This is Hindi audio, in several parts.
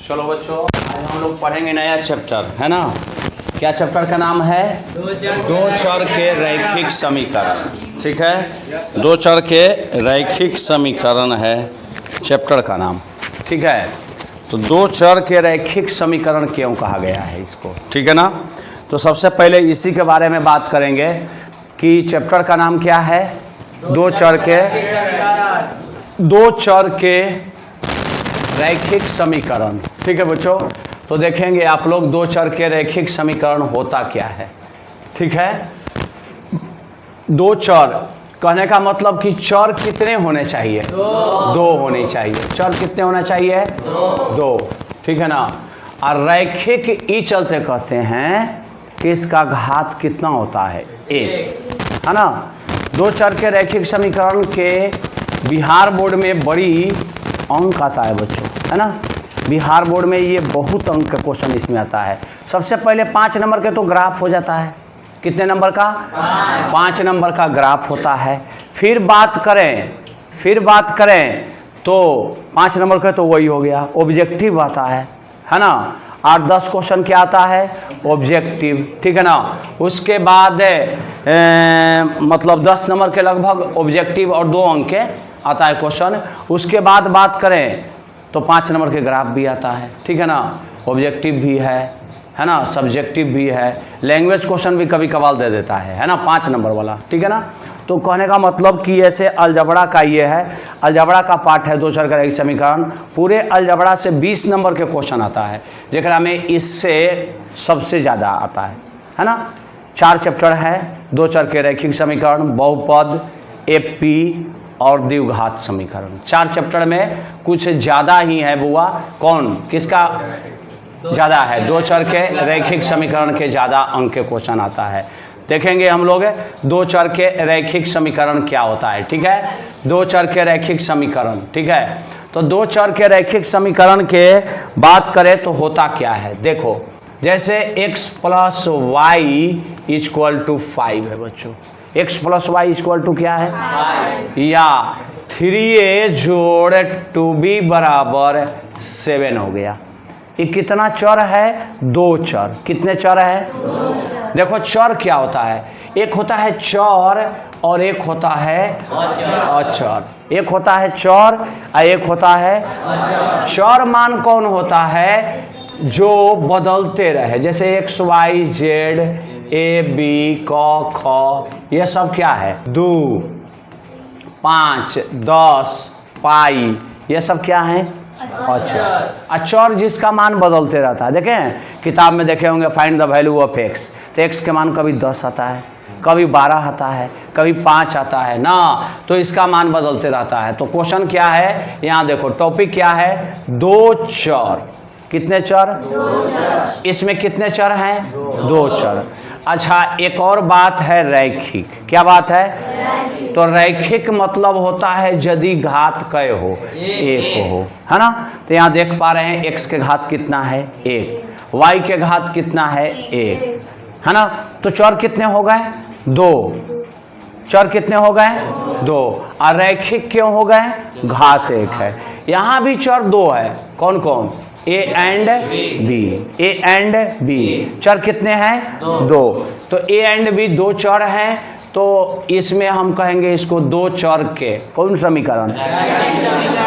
चलो बच्चों, आज हम लोग पढ़ेंगे नया चैप्टर, है ना। क्या चैप्टर का नाम है? दो चर के रैखिक समीकरण। ठीक है, दो चर के रैखिक समीकरण है चैप्टर का नाम। ठीक है, तो दो चर के रैखिक समीकरण क्यों कहा गया है इसको, ठीक है ना। तो सबसे पहले इसी के बारे में बात करेंगे कि चैप्टर का नाम क्या है। दो चर के रैखिक समीकरण। ठीक है बच्चों, तो देखेंगे आप लोग दो चर के रैखिक समीकरण होता क्या है। ठीक है, दो चर कहने का मतलब कि चर कितने होने चाहिए? दो होने चाहिए। चर कितने होना चाहिए? दो। ठीक है ना। और रैखिक ई चलते कहते हैं कि इसका घात कितना होता है? एक, है ना। दो चर के रैखिक समीकरण के बिहार बोर्ड में बड़ी अंक आता है बच्चों, है ना। बिहार बोर्ड में ये बहुत अंक का क्वेश्चन इसमें आता है। सबसे पहले 5 नंबर के तो ग्राफ हो जाता है। कितने नंबर का? 5 नंबर का ग्राफ होता है। फिर बात करें तो 5 नंबर का तो वही हो गया, ऑब्जेक्टिव आता है ना। 8-10 क्वेश्चन क्या आता है? ऑब्जेक्टिव। ठीक है ना। उसके बाद मतलब 10 नंबर के लगभग ऑब्जेक्टिव और 2 अंक के आता है क्वेश्चन। उसके बाद बात करें तो 5 नंबर के ग्राफ भी आता है। ठीक है ना। ऑब्जेक्टिव भी है ना, सब्जेक्टिव भी है, लैंग्वेज क्वेश्चन भी कभी कभार दे देता है ना, 5 नंबर वाला। ठीक है ना। तो कहने का मतलब कि ऐसे अलजबड़ा का ये है, अलजबड़ा का पार्ट है दो चर का रैखिक समीकरण। पूरे अलजबड़ा से 20 नंबर के क्वेश्चन आता है, जेकरा में इससे सबसे ज़्यादा आता है ना। 4 चैप्टर है दो चर के रैखिक समीकरण, बहुपद, एपी और द्विघात समीकरण। 4 चैप्टर में कुछ ज़्यादा ही है बुआ। कौन किसका ज़्यादा है? दो चर के रैखिक समीकरण के ज़्यादा अंक के क्वेश्चन आता है। देखेंगे हम लोग दो चर के रैखिक समीकरण क्या होता है। ठीक है, दो चर के रैखिक समीकरण। ठीक है, तो दो चर के रैखिक समीकरण के बात करें तो होता क्या है। देखो, जैसे x + y = 5 है बच्चों। x + y = क्या है? 5। या 3a + 2b = 7 हो गया। ये कितना चर है? दो चर। कितने चर है? देखो, चर क्या होता है? एक होता है चर और एक होता है अचर। एक होता है चर और एक होता है चर। मान कौन होता है? जो बदलते रहे, जैसे x y z a b क ख, ये सब क्या है? 2, 5, 10, पाई, ये सब क्या है? अचर। अचर जिसका मान बदलते रहता है। देखें किताब में देखे होंगे find the value of x, तो x के मान कभी 10 आता है, कभी 12 आता है, कभी 5 आता है ना। तो इसका मान बदलते रहता है। तो क्वेश्चन क्या है यहाँ देखो, टॉपिक क्या है? दो चर। कितने चर? दो चर। इसमें कितने चर हैं? दो चर। अच्छा, एक और बात है रैखिक। क्या बात है? रैखिक। तो रैखिक मतलब होता है यदि घात कै हो? एक हो, है ना। तो यहाँ देख पा रहे हैं x के घात कितना है? 1। y के घात कितना है? 1, है ना। तो चर कितने हो गए? 2। चर कितने हो गए? 2। और रैखिक क्यों हो गए? घात 1 है। यहाँ भी चर 2 है। कौन कौन? A and B। चर कितने हैं? 2। तो A एंड B 2 चर हैं। तो इसमें हम कहेंगे इसको दो चर के कौन समीकरण?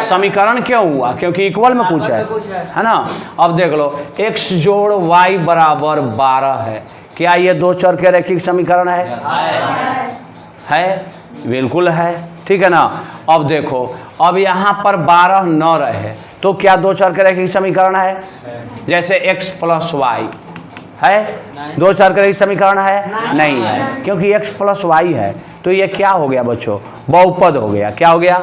समीकरण क्यों हुआ? क्योंकि इक्वल में पूछा है ना। अब देख लो, x + y = 12 है। क्या ये दो चर के रैखिक समीकरण है? बिल्कुल है। ठीक है ना। अब देखो, अब यहाँ पर 12 न रहे तो क्या दो चर के रैखिक समीकरण है? जैसे x + y है, दो चर के रैखिक समीकरण है? नहीं है, क्योंकि x + y है। तो ये क्या हो गया बच्चों? बहुपद हो गया। क्या हो गया?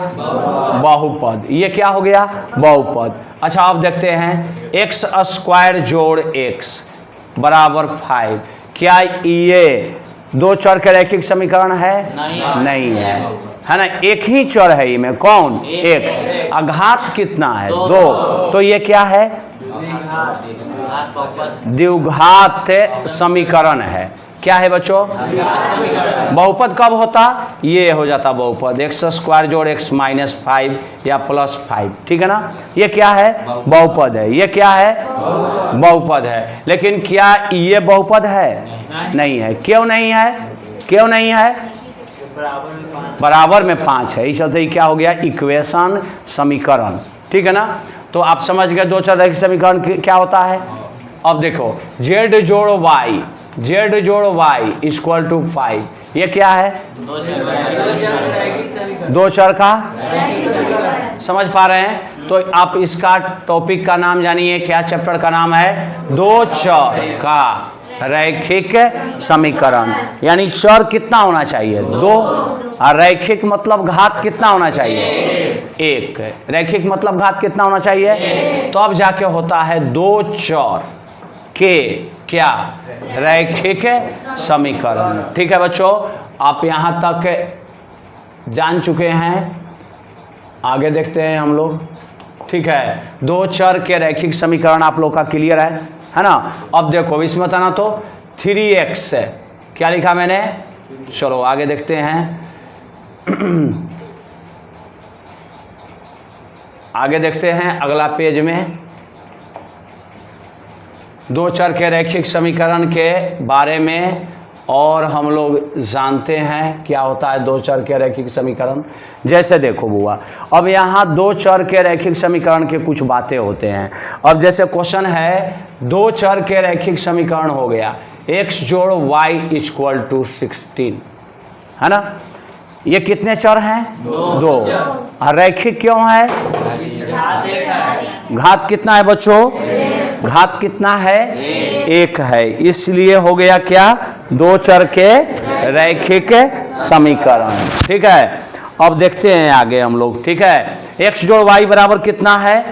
बहुपद। ये क्या हो गया? बहुपद। अच्छा, अब देखते हैं x² + x = 5। क्या ये दो चर के रैखिक समीकरण है? नहीं है ना। एक ही चर है इनमें। कौन? x। घात कितना है? 2। तो ये क्या है? द्विघात समीकरण है। क्या है बच्चों? बहुपद कब होता? ये हो जाता बहुपद, एक्स स्क्वायर जोड़ एक्स माइनस 5 या प्लस 5, ठीक है ना। ये क्या है? बहुपद है। ये क्या है? बहुपद है। लेकिन क्या ये बहुपद है? नहीं है। क्यों नहीं है? क्यों नहीं है? बराबर में 5 है, इस चलते क्या हो गया? इक्वेशन, समीकरण, ठीक है ना। तो आप समझ गए दो चर रैखिक समीकरण क्या होता है। अब देखो z जोड़ y, z जोड़ y इक्वल टू 5, ये क्या है? दो चर का, समझ पा रहे हैं? तो आप इसका टॉपिक का नाम जानिए, क्या चैप्टर का नाम है? दो चर का रैखिक समीकरण। यानी चर कितना होना चाहिए? 2, और रैखिक मतलब घात कितना होना चाहिए? 1। रैखिक मतलब घात कितना होना चाहिए? तो अब जाके होता है दो चर के क्या? रैखिक समीकरण, ठीक है बच्चों। आप यहाँ तक जान चुके हैं, आगे देखते हैं हम लोग, ठीक है। दो चर के रैखिक समीकरण आप लोग का क्लियर है ना। अब देखो इसमें था ना, तो 3x क्या लिखा मैंने? चलो आगे देखते हैं। आगे देखते हैं अगला पेज में। दो चर के रैखिक समीकरण के बारे में और हम लोग जानते हैं क्या होता है दो चर के रैखिक समीकरण। जैसे देखो बुआ, अब यहाँ दो चर के रैखिक समीकरण के कुछ बातें होते हैं। अब जैसे क्वेश्चन है, दो चर के रैखिक समीकरण हो गया x जोड़ y इक्वल टू 16, है ना। ये कितने चर हैं? दो। और रैखिक क्यों है? घात कितना है बच्चों? घात कितना है? 1 है। इसलिए हो गया क्या? दो चर के रैखिक समीकरण, ठीक है। अब देखते हैं आगे हम लोग, ठीक है। x जोड़ y बराबर कितना है?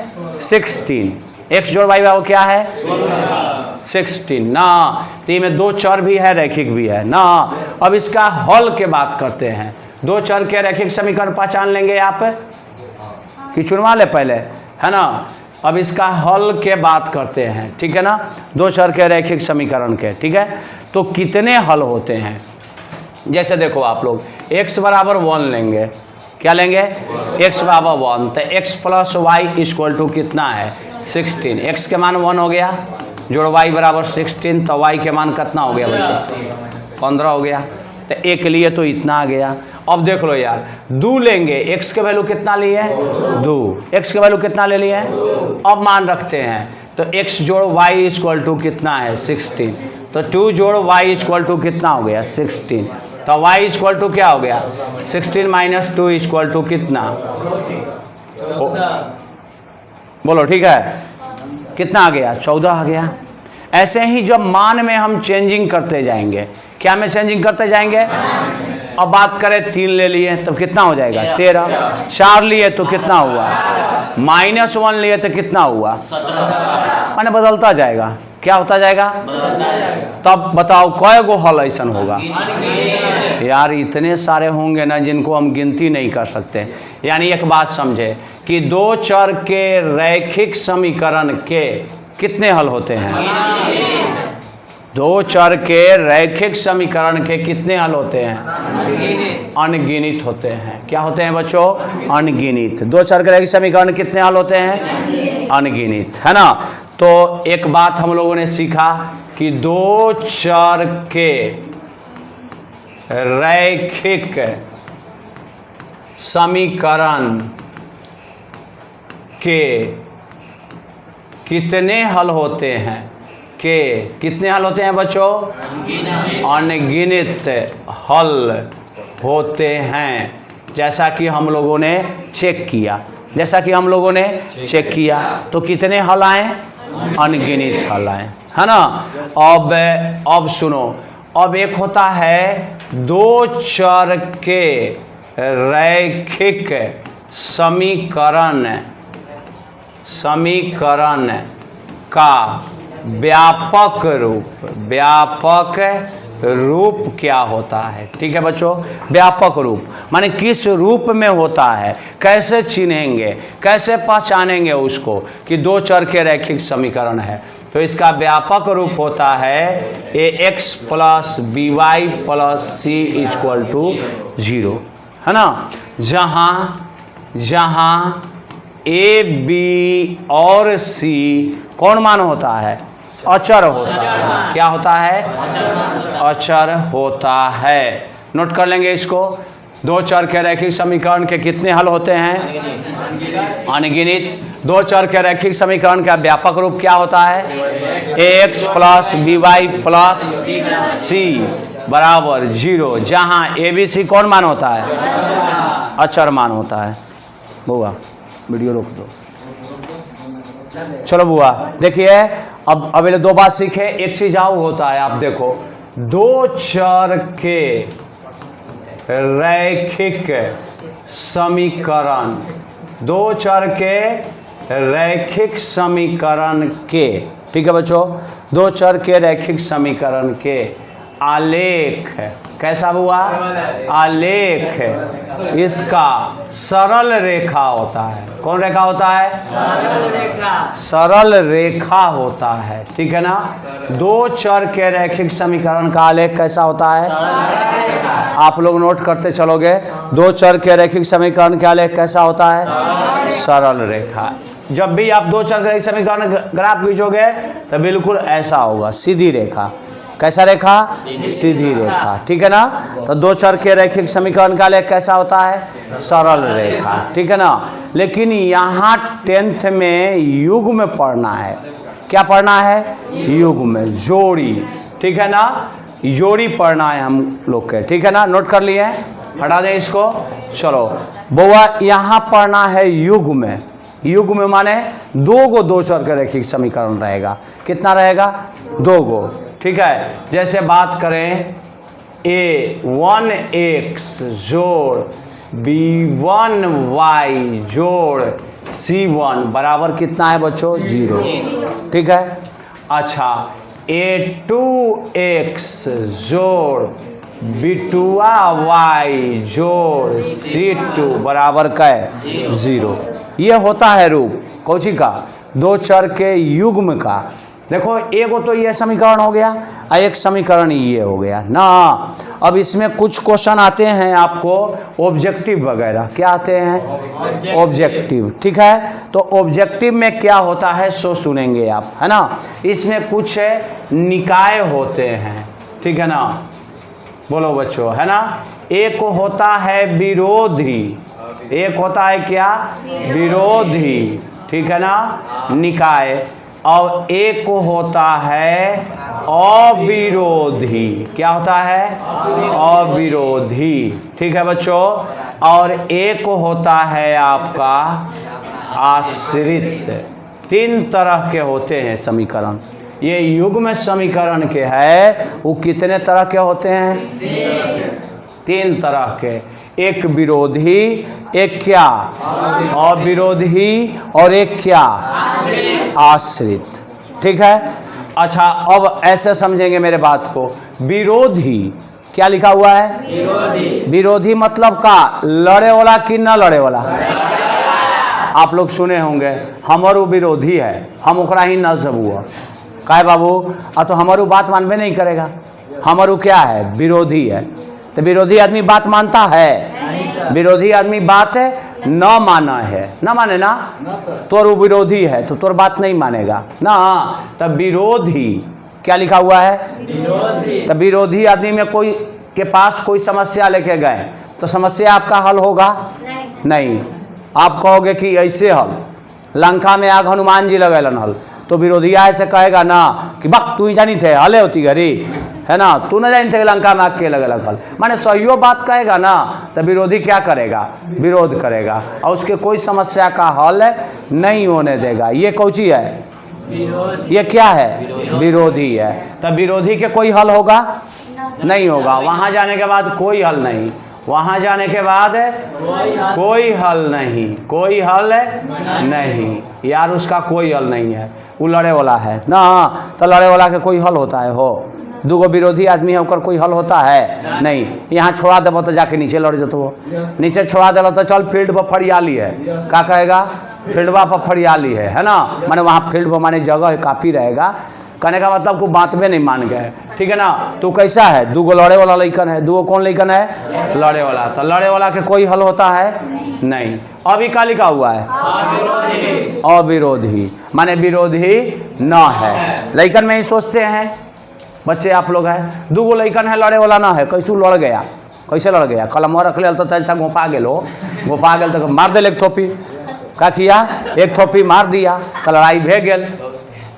16। x जोड़ y बराबर क्या है? 16 ना। तो में दो चर भी है, रैखिक भी है ना। अब इसका हल के बात करते हैं। दो चर के रैखिक समीकरण पहचान लेंगे आप कि चुनवा ले पहले, है ना। अब इसका हल के बात करते हैं, ठीक है ना। दो चर के रैखिक समीकरण के, ठीक है। तो कितने हल होते हैं? जैसे देखो आप लोग x बराबर 1 लेंगे, क्या लेंगे? x बराबर 1, तो x plus Y equal to कितना है? 16। x के मान 1 हो गया, जोड़ y बराबर 16, तो y के मान कितना हो गया बच्चों? 15 हो गया। तो एक लिए तो इतना आ गया। अब देख लो यार, 2 लेंगे, x के वैल्यू कितना लिए? 2। x के वैल्यू कितना ले लिए? अब मान रखते हैं, तो x जोड़ y इक्वल टू कितना है? 16। तो 2 जोड़ y इक्वल टू कितना हो गया? 16। तो y इक्वल टू क्या हो गया? 16 माइनस 2 इक्वल टू कितना? बोलो, ठीक है। कितना आ गया? 14 आ गया। ऐसे ही जब मान में हम चेंजिंग करते जाएंगे, क्या में चेंजिंग करते जाएंगे? अब बात करें 3 ले लिए तब कितना हो जाएगा? 13। 4 लिए तो कितना हुआ? -1 लिए तो कितना हुआ? माने बदलता जाएगा। क्या होता जाएगा? तब बताओ कय गो हल ऐसा होगा? यार इतने सारे होंगे ना जिनको हम गिनती नहीं कर सकते। यानी एक बात समझे कि दो चर के रैखिक समीकरण के कितने हल होते हैं? दो चर के रैखिक समीकरण के कितने हल होते हैं? अनगिनत होते हैं। क्या होते हैं बच्चों? अनगिनत। दो चर के रैखिक समीकरण कितने हल होते हैं? अनगिनत, है ना। तो एक बात हम लोगों ने सीखा कि दो चर के रैखिक समीकरण के कितने हल होते हैं? के कितने हल होते हैं बच्चों? अनगिनत हल होते हैं। जैसा कि हम लोगों ने चेक किया, तो कितने हल आए? अनगिनत हल आए, है ना। अब सुनो, अब एक होता है दो चर के रैखिक समीकरण का व्यापक रूप क्या होता है? ठीक है बच्चों, व्यापक रूप माने किस रूप में होता है, कैसे चिन्हेंगे, कैसे पहचानेंगे उसको कि दो चर के रैखिक समीकरण है। तो इसका व्यापक रूप होता है ax plus by plus c equal to 0, है ना। जहां a b और c कौन मान होता है? अचर होता है। क्या होता है? अचर होता है। नोट कर लेंगे इसको। दो चर के रैखिक समीकरण के कितने हल होते हैं? अनगिनत। दो चर के रैखिक समीकरण का व्यापक रूप क्या होता है? ax plus by plus c बराबर 0, जहां a b c कौन मान होता है? अचर मान होता है। बुआ वीडियो रोक दो। चलो बुआ देखिए, अब अगले दो बात सीखे। एक चीज और होता है, आप देखो, दो चर के रैखिक समीकरण, दो चर के रैखिक समीकरण के, ठीक है बच्चों, दो चर के रैखिक समीकरण के आलेख कैसा हुआ? आलेख इसका सरल रेखा होता है। कौन रेखा होता है? सरल रेखा। सरल रेखा होता है, ठीक है ना। दो चर के रैखिक समीकरण का आलेख कैसा होता है? आप लोग नोट करते चलोगे। दो चर के रैखिक समीकरण का आलेख कैसा होता है? सरल रेखा। जब भी आप दो चर के रैखिक समीकरण ग्राफ खींचोगे तो बिल्कुल ऐसा होगा, सीधी रेखा। कैसा रेखा? सीधी रेखा, ठीक है ना। तो दो चर के रैखिक समीकरण का आलेख कैसा होता है? सरल रेखा, ठीक है ना। लेकिन यहाँ 10th में युग्म में पढ़ना है। क्या पढ़ना है? युग्म में, जोड़ी, ठीक है ना। जोड़ी पढ़ना है हम लोग के, ठीक है ना। नोट कर लिए? हटा दें इसको। चलो बउआ, यहाँ पढ़ना है युग्म में। युग्म में माने दो गो दो चर के रैखिक समीकरण रहेगा। कितना रहेगा? दो गो, ठीक है। जैसे बात करें a1x जोड़ b1y जोड़ c1 बराबर कितना है बच्चों? 0, ठीक है। अच्छा, a2x जोड़ b2y जोड़ c2 बराबर क्या है? 0। ये होता है रूप कौची का? दो चर के युग्म का। देखो, एक तो ये समीकरण हो गया और एक समीकरण ये हो गया ना। अब इसमें कुछ क्वेश्चन आते हैं आपको ऑब्जेक्टिव वगैरह। क्या आते हैं? ऑब्जेक्टिव, ठीक है। तो ऑब्जेक्टिव में क्या होता है सो सुनेंगे आप, है ना। इसमें कुछ निकाय होते हैं, ठीक है ना। बोलो बच्चों, है ना। एक होता है विरोधी, एक होता है क्या? विरोधी, ठीक है ना, निकाय। और एक होता है अविरोधी। क्या होता है? अविरोधी, ठीक है बच्चों। और एक होता है आपका आश्रित। तीन तरह के होते हैं समीकरण। ये युग्म समीकरण के है, वो कितने तरह के होते हैं? तीन तरह के। एक विरोधी, एक क्या? अविरोधी, और एक क्या? आश्रित, ठीक है। अच्छा, अब ऐसे समझेंगे मेरे बात को। विरोधी क्या लिखा हुआ है? विरोधी। विरोधी मतलब का? लड़े वाला कि न लड़े वाला? आप लोग सुने होंगे हमारो विरोधी है, हम ओकरा ही न जब हुआ। काहे बाबू? तो हमारू बात मानबे नहीं करेगा। हमारू क्या है? विरोधी है। तो विरोधी आदमी बात मानता है? विरोधी आदमी बात न माना है, न माने ना, तोर विरोधी है तो तोर बात नहीं मानेगा ना। तब विरोधी क्या लिखा हुआ है? विरोधी। तब विरोधी आदमी में कोई के पास कोई समस्या लेके गए तो समस्या आपका हल होगा? नहीं। आप कहोगे कि ऐसे हल, लंका में आग हनुमान जी लगेलन हल, तो विरोधी ऐसे कहेगा ना कि बक तू ही जानी थे हले होती घरी, है ना, तू न जानी थे लंका में आग के लगे लगल। माने सही बात कहेगा ना, तो विरोधी क्या करेगा? विरोध करेगा और उसके कोई समस्या का हल नहीं होने देगा। ये कौची है? ये क्या है? विरोधी है। तब विरोधी के कोई हल होगा? नहीं होगा। वहां जाने के बाद कोई हल नहीं, वहां जाने के बाद कोई हल नहीं, कोई हल नहीं यार, उसका कोई हल नहीं है। वो लड़े वाला है ना, तो लड़े वाला के कोई हल होता है? हो दूगो विरोधी आदमी है ओकर कोई हल होता है? नहीं। यहाँ छोड़ा देव तो जाके नीचे लड़ जतो, नीचे छोड़ा दिल तो चल फील्ड पर फरियाली है, का कहेगा? फील्डवा पर फरियाली है ना, माने वहाँ फील्ड पर माने जगह काफ़ी रहेगा। कहने का मतलब को बात में नहीं मान गए, ठीक है ना। तो कैसा है, दूगो लड़े वाला लइकन है, दूगो कौन लइकन है, लड़े वाला। तो लड़े वाला के कोई हल होता है नहीं। अभी का लिखा हुआ है अविरोधी, माने विरोधी न है। लइकन में ही सोचते हैं बच्चे आप लोग हैं, दूगो लइकन है लड़े वाला ना है, कैसू लड़ गया, कैसे लड़ गया, कलम रख ले तो तैसा घोपा गेल हो, घोपा गेल तो मार दिल एक थोपी, क्या किया, एक थोपी मार दिया तो लड़ाई भे गेल।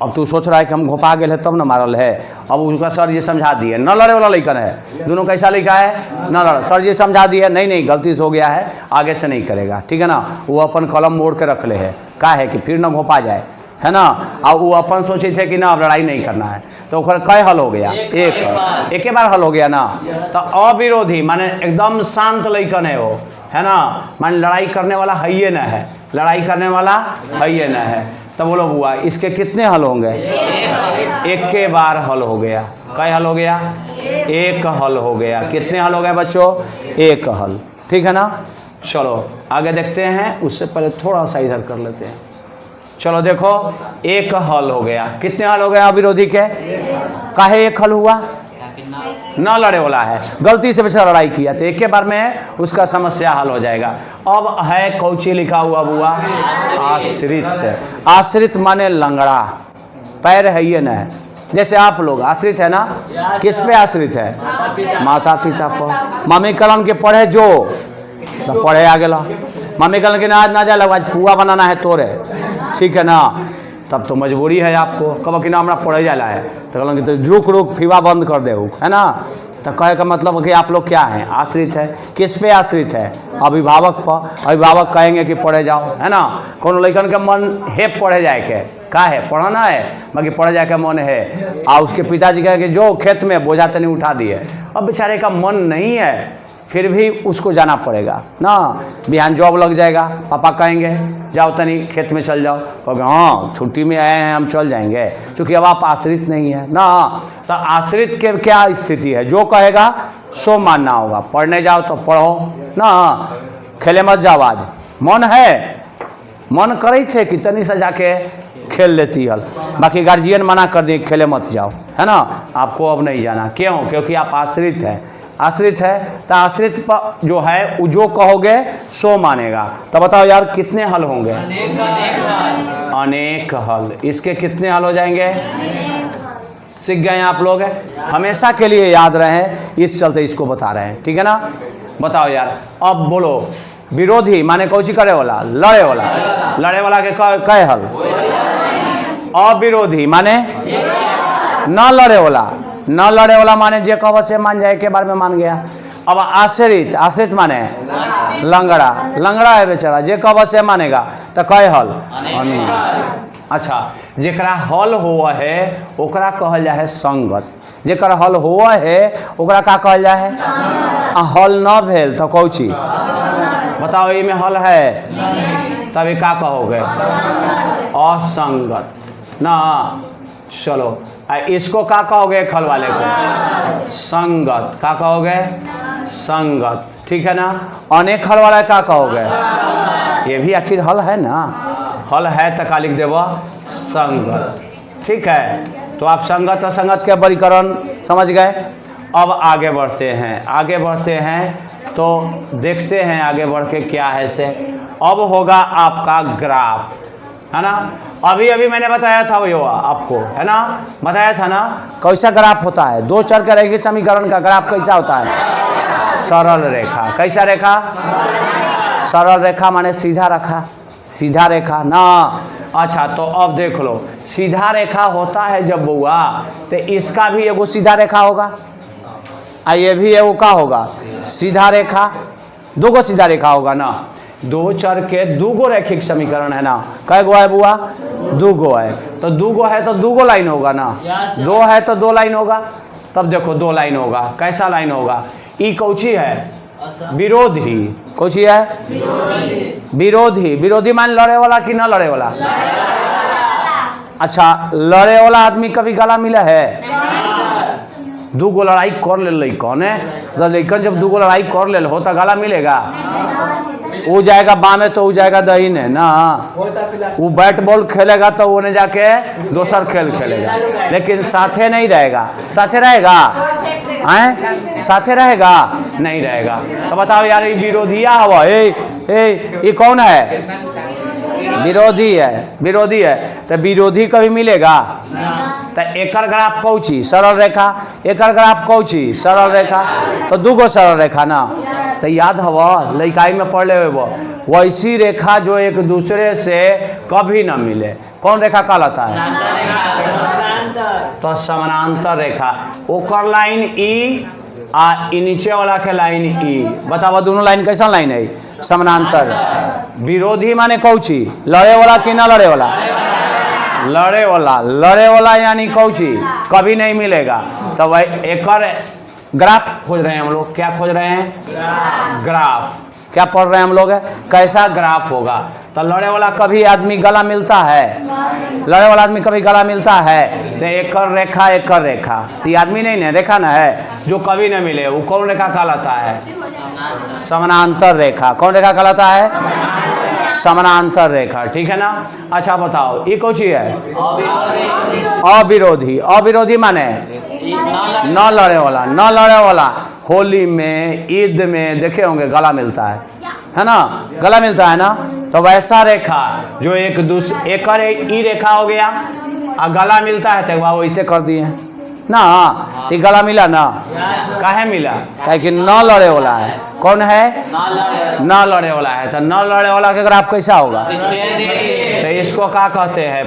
अब तू सोच रहा है कि हम घोपा गए तब न मारल है। अब उसका सर जी समझा दिए, न लड़े वाला लइकन है, दोनों कैसा लिखा है, न लड़। सर जी समझा दिए, नहीं गलती से हो गया है, आगे से नहीं करेगा, ठीक है ना। वो अपन कलम मोड़ के रख ले है, का है कि फिर न घोपा जाए, है ना। और वो अपन सोचे थे कि ना अब लड़ाई नहीं करना है, तो कई हल हो गया, एक बार हल हो गया ना। तो अविरोधी माने एकदम शांत लइकन है वो, है ना, माने लड़ाई करने वाला है ये न है, लड़ाई करने वाला है ये न है। तो बोलो बुआ इसके कितने हल होंगे, एक के बार हल हो गया। कई हल हो गया, एक हल हो गया। कितने हल हो गए बच्चों, एक हल, ठीक है ना। चलो आगे देखते हैं, उससे पहले थोड़ा सा इधर कर लेते हैं। चलो देखो एक हल हो गया, कितने हल हो गया अविरोधी के, काहे एक हल हुआ, न लड़े वाला है, गलती से बेचारा लड़ाई किया तो एक के बार में उसका समस्या हल हो जाएगा। अब है कौची लिखा हुआ बुआ, आश्रित। आश्रित माने लंगड़ा, पैर है ये न है। जैसे आप लोग आश्रित है ना, किस पे आश्रित है, माता पिता पर। मम्मी कलन के पढ़े जो तो पढ़े आ गया, मम्मी कलन के आज ना जाए, आज पुआ बनाना है तोरे, ठीक है ना, तब तो मजबूरी है आपको। कब कि ना हमारा पढ़े जाला है तो कहल कि तो रुक फीवा बंद कर दे, है ना। तो कहे का मतलब कि आप लोग क्या हैं, आश्रित है। किस पे आश्रित है, अभिभावक पर। अभिभावक कहेंगे कि पढ़े जाओ, है ना। कोनो लइकन के मन है पढ़े जाए के, का है पढ़ना है, बाकी पढ़े जाए के मन है। और उसके पिताजी कहे कि जो खेत में बोझा तनी उठा दिए, अब बेचारे का मन नहीं है, फिर भी उसको जाना पड़ेगा ना। बिहान जॉब लग जाएगा, पापा कहेंगे जाओ तनी खेत में चल जाओ, कहोगे हाँ छुट्टी में आए हैं हम चल जाएंगे, क्योंकि अब आप आश्रित नहीं है ना। तो आश्रित के क्या स्थिति है, जो कहेगा सो मानना होगा। पढ़ने जाओ तो पढ़ो ना, खेले मत जाओ। आज मन है, मन करे थे कि तनी से जाके खेल लेती हल, बाकी गार्जियन मना कर दिए खेले मत जाओ, है ना। आपको अब नहीं जाना, क्यों, क्योंकि आप आश्रित है। आश्रित है तो आश्रित पर जो है जो कहोगे सो मानेगा। तो बताओ यार कितने हल होंगे, अनेक हल। इसके कितने हल हो जाएंगे, सीख गए आप लोग, हमेशा के लिए याद रहे, इस चलते इसको बता रहे हैं, ठीक है ना। बताओ यार अब बोलो, विरोधी माने कौची करे वाला, लड़े वाला। लड़े वाला के कई हल, अविरोधी माने न लड़े वाला। न लड़े वाला माने जे कहो से मान जाए, के बारे में मान गया। अब आश्रित, आश्रित माने लंगड़ा, लंगड़ा है बेचारा, जे कहो से मानेगा। तो कई हल, अच्छा जेकरा हल हुआ है ओकरा कहल जाए है संगत। जेकर हल हुआ है ओकरा का कहल जाए है, हल न भेल तो कौची बताओ, ये में हल है तभी का कहोगे, असंगत ना। चलो इसको का कहोगे, खल वाले को संगत, का कहोगे संगत, ठीक है ना। अनेक हल वाला का कहोगे, ये भी आखिर हल है ना, हल है तो का लिख देव संगत, ठीक है। तो आप संगत असंगत के वर्गीकरण समझ गए। अब आगे बढ़ते हैं, आगे बढ़ते हैं तो देखते हैं आगे बढ़ के क्या है से। अब होगा आपका ग्राफ, है ना। अभी अभी मैंने बताया था वो आपको, है ना, बताया था ना कैसा ग्राफ होता है। दो चर के रैखिक समीकरण का ग्राफ कैसा होता है, सरल रेखा। कैसा रेखा, सरल रेखा माने सीधा रेखा, सीधा रेखा ना। अच्छा तो अब देख लो, सीधा रेखा होता है जब बुआ, तो इसका भी एगो सीधा रेखा होगा, और ये भी एगो का होगा सीधा रेखा, दो गो सीधा रेखा होगा ना। दो चर के दो गो रैखिक समीकरण है ना, कै गो है बुआ, दो गो है। तो दो गो है तो दो गो लाइन होगा ना, दो है तो दो लाइन होगा। तब देखो दो लाइन होगा, कैसा लाइन होगा, ई कौची है, विरोधी। कौची है, विरोधी। विरोधी मान लड़े वाला कि ना लड़े वाला। अच्छा लड़े वाला आदमी कभी गला मिला है, दो गो लड़ाई कर ले कौन है, लड़कन जब दो गो लड़ाई कर ले हो तो गला मिलेगा, वो जाएगा बाँ में तो वो जाएगा दाहिने ना। वो बैट बॉल खेलेगा तो वो नहीं जाके दूसर खेल खेलेगा, लेकिन साथे नहीं रहेगा। साथे रहेगा हैं? साथे रहेगा नहीं रहेगा। तो बताओ यार, ये विरोधिया हवा ये कौन है? विरोधी है। विरोधी है तो विरोधी कभी मिलेगा? तो एकर ग्राफ कौची? सरल रेखा। एकर ग्राफ कौची? सरल रेखा। तो दूगो सरल रेखा ना। तो याद हवा लइकाई में पढ़ ले वो वैसी रेखा जो एक दूसरे से कभी ना मिले, कौन रेखा कहलाता है? तो समानांतर रेखा। ओकर लाइन ई आ नीचे वाला के लाइन ई। बताओ दोनों लाइन कैसा लाइन है? समानांतर। विरोधी माने कौची? लड़े वाला कि ना लड़े वाला? लड़े वाला। लड़े वाला यानी कौची? कभी नहीं मिलेगा। तो वह एक ग्राफ खोज रहे हैं हम लोग। क्या खोज रहे हैं? ग्राफ। क्या पढ़ रहे हैं हम लोग? कैसा ग्राफ होगा? तो लड़े वाला कभी आदमी गला मिलता है? लड़े वाला आदमी कभी गला मिलता है? तो एक रेखा एक रेखा, तो ये आदमी नहीं ना रेखा ना है जो कभी न मिले, वो कौन रेखा कहलाता है? समानांतर रेखा। कौन रेखा कहलाता है? समानांतर रेखा। ठीक है ना। अच्छा बताओ ये कौन सी है? अविरोधी। अविरोधी माने न लड़े वाला। न लड़े वाला होली में ईद में देखे होंगे गला मिलता है ना? गला मिलता है ना। तो वैसा रेखा जो एक दूसरे एक ई रेखा हो गया और गला मिलता है तो वह वैसे कर दिए ना। तो गला मिला ना। काहे मिला? काहे कि न लड़े वाला है। कौन है? न लड़े वाला है। तो न लड़े वाला के ग्राफ कैसा होगा? तो इसको क्या कहते हैं?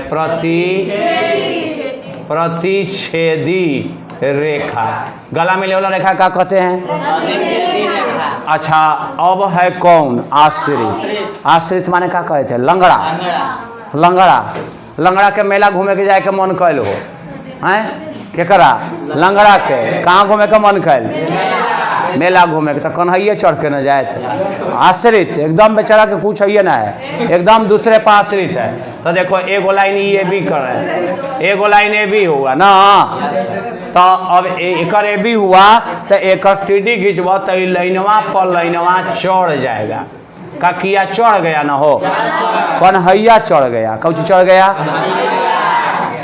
प्रतिच्छेदी रेखा। गला मिले वाला रेखा क्या कहते हैं? अच्छा अब है कौन? आश्रित। आश्रित माने क्या कहते हैं? लंगड़ा। लंगड़ा। लंगड़ा के मेला घूमे के जाए के मन कैल हो हैं? केकरा? लंगड़ा के। कहाँ घूमे के मन कैल? मेला घूमे के। तो कन्हैया चढ़ के न जाए थे। आश्रित एकदम बेचारा के कुछ है ना है, एकदम दूसरे पर आश्रित है। तो देखो एगो लाइन ये भी कर रहे हैं, एगो लाइन ये भी हुआ ना। तो अब एक भी हुआ तो एक सीढ़ी खिंचब तो लाइनवा पर लाइनवा चढ़ जाएगा। का किया? चढ़ गया ना हो। कन्हैया चढ़ गया। कौन चढ़ गया?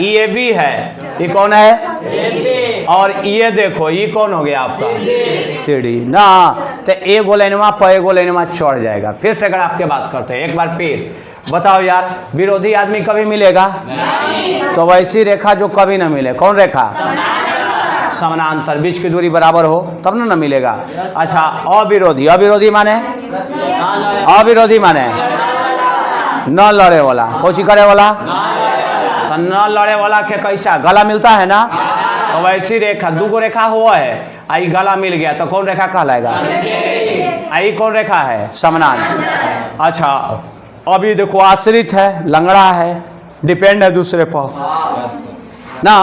ये भी है। ये कौन है? और ये देखो ये कौन हो गया आपका? सीढ़ी ना। तो एगो लाइनवा पर एगो लाइनवा चढ़ जाएगा। फिर से अगर आपके बात करते हैं एक बार फिर बताओ यार, विरोधी आदमी कभी मिलेगा? तो वैसी रेखा जो कभी ना मिले, कौन रेखा? समानांतर। बीच की दूरी बराबर हो तब ना मिलेगा। अच्छा अविरोधी। अविरोधी माने? अविरोधी माने न लड़े वाला। कोची करे वाला? तो न लड़े वाला के कैसा? गला मिलता है ना। तो वैसी रेखा दूगो रेखा हुआ है, आई गला मिल गया तो कौन रेखा कहलाएगा? आई कौन रेखा है? समानांतर। अच्छा अभी देखो आश्रित है, लंगड़ा है, डिपेंड है दूसरे पर ना।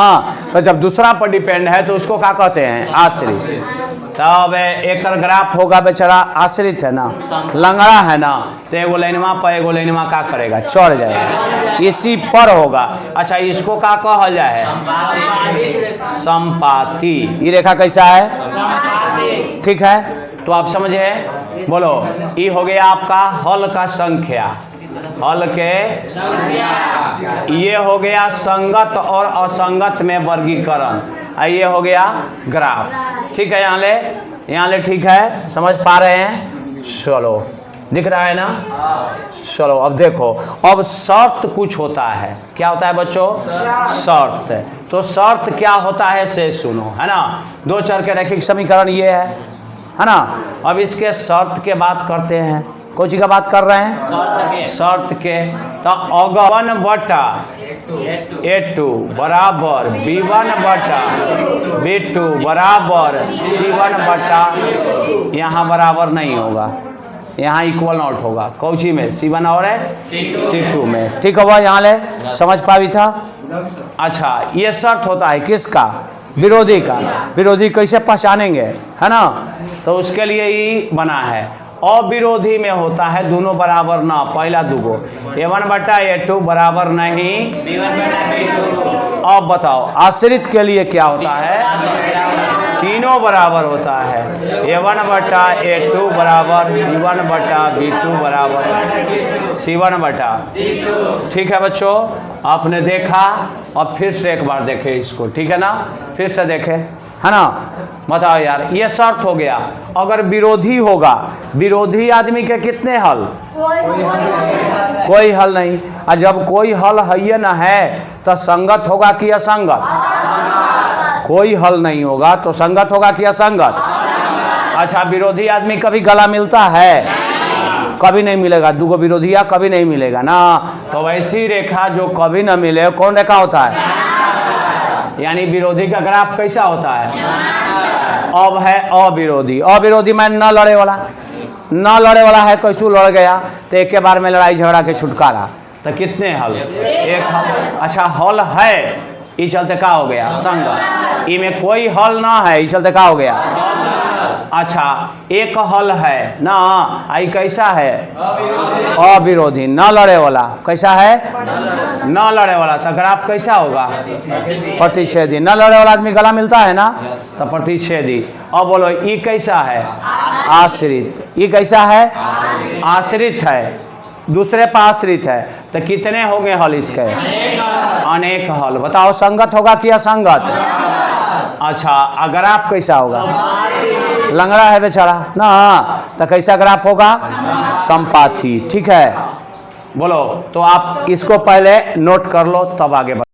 तो जब दूसरा पर डिपेंड है तो उसको क्या कहते हैं? आश्रित। तब एक ग्राफ होगा बेचारा आश्रित है ना, लंगड़ा है ना, तो एगो लाइनवा पर एगो लाइनवा क्या करेगा? चढ़ जाएगा। इसी पर होगा। अच्छा इसको क्या कहल जाए? संपाती। ये रेखा कैसा है? ठीक है तो आप समझे। बोलो ये हो गया आपका हल का संख्या। हल के ये हो गया संगत और असंगत में वर्गीकरण। ये हो गया ग्राफ। ठीक है यहाँ ले ठीक है, समझ पा रहे हैं? चलो दिख रहा है ना। चलो अब देखो, अब शर्त कुछ होता है। क्या होता है बच्चों? शर्त। तो शर्त क्या होता है से सुनो, है ना। दो चर के रैखिक समीकरण ये है ना। अब इसके शर्त के बात करते हैं। कौन सी का बात कर रहे हैं? शर्त के। तो अगवन बटा A2 बराबर B1 बटा B2 बराबर C1 बटा, यहाँ बराबर नहीं होगा, यहाँ इक्वल नॉट होगा। कौची में? C1 और C2 में। ठीक होगा यहाँ ले समझ पावी था। अच्छा ये शर्त होता है किसका? विरोधी का। विरोधी कैसे पहचानेंगे, है ना। तो उसके लिए ही बना है। अविरोधी में होता है दोनों बराबर ना, पहला दूगो A1 बटा A2 बराबर नहीं B1 बटा B2। अब बताओ आश्रित के लिए क्या होता है? तीनों बराबर होता है। A1 बटा A2 बराबर B1 बटा B2 बराबर C1 बटा। ठीक है बच्चों, आपने देखा, अब फिर से एक बार देखें इसको, ठीक है ना, फिर से देखें, है ना। बताओ यार, ये शर्त हो गया, अगर विरोधी होगा, विरोधी आदमी के कितने हल? कोई हल नहीं। और जब कोई हल है ना है तो संगत होगा कि असंगत? कोई हल नहीं होगा तो संगत होगा कि असंगत? अच्छा, विरोधी आदमी कभी गला मिलता है? कभी नहीं मिलेगा। दूगो विरोधिया कभी नहीं मिलेगा ना। तो वैसी रेखा जो कभी ना मिले, कौन रेखा होता है? यानी विरोधी का ग्राफ कैसा होता है? अब है अविरोधी। अविरोधी में न लड़े वाला, न लड़े वाला है, कैसू लड़ गया तो एक के बार में लड़ाई झगड़ा के छुटकारा। तो कितने हल? एक हल। अच्छा, हल है, इस चलते का हो गया संगत। इनमें कोई हल ना है, इस चलते का हो गया। अच्छा, एक हल है ना, आई कैसा है? अविरोधी, न लड़े वाला। कैसा है? न लड़े वाला। तो ग्राफ कैसा होगा? प्रतिच्छेदी। न लड़े वाला आदमी गला मिलता है ना, तो प्रतिच्छेदी। अब बोलो, ये कैसा है? आश्रित। ये कैसा है? आश्रित है, दूसरे पर आश्रित है। तो कितने हो गए हल इसके? अनेक हल। बताओ, संगत होगा कि असंगत? अच्छा, ग्राफ कैसा होगा? लंगड़ा है बेचारा ना, तो कैसा ग्राफ होगा? संपाती। ठीक है, बोलो। तो आप इसको पहले नोट कर लो, तब आगे बढ़ो।